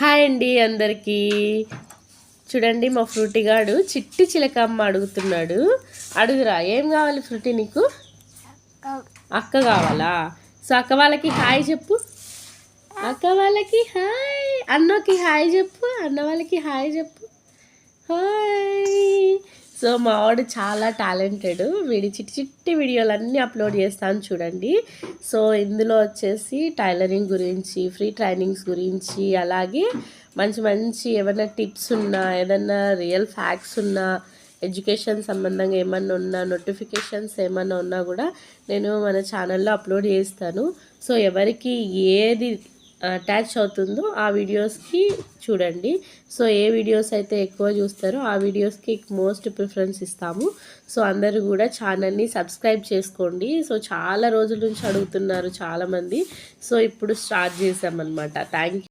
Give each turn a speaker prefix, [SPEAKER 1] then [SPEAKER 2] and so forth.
[SPEAKER 1] Hi అండి అందరికీ. చూడండి మా ఫ్రూటీ గాడు చిట్టి చిలకమ్మ అడుగుతున్నాడు. అడుగురా, ఏం కావాలి ఫ్రూటీ నీకు? అక్క కావాలా? సో అక్క వాళ్ళకి హాయ్ చెప్పు. అక్క వాళ్ళకి హాయ్, అన్నకి హాయ్ చెప్పు, అన్న వాళ్ళకి హాయ్ చెప్పు. హాయ్. సో మా వాడు చాలా టాలెంటెడ్. వీడి చిట్టి చిట్టి వీడియోలన్నీ అప్లోడ్ చేస్తాను చూడండి. సో ఇందులో వచ్చేసి టైలరింగ్ గురించి, ఫ్రీ ట్రైనింగ్స్ గురించి, అలాగే మంచి మంచి ఏమైనా టిప్స్ ఉన్నా, ఏదన్నా రియల్ ఫ్యాక్ట్స్ ఉన్నా, ఎడ్యుకేషన్ సంబంధంగా ఏమన్నా ఉన్నా, నోటిఫికేషన్స్ ఏమన్నా ఉన్నా కూడా నేను మన ఛానల్లో అప్లోడ్ చేస్తాను. సో ఎవరికి ఏది అటాచ్ అవుతుందో ఆ వీడియోస్కి చూడండి. సో ఏ వీడియోస్ అయితే ఎక్కువ చూస్తారో ఆ వీడియోస్కి మోస్ట్ ప్రిఫరెన్స్ ఇస్తాము. సో అందరూ కూడా ఛానల్ని సబ్స్క్రైబ్ చేసుకోండి. సో చాలా రోజుల నుంచి అడుగుతున్నారు చాలామంది. సో ఇప్పుడు స్టార్ట్ చేసామన్నమాట. Thank you.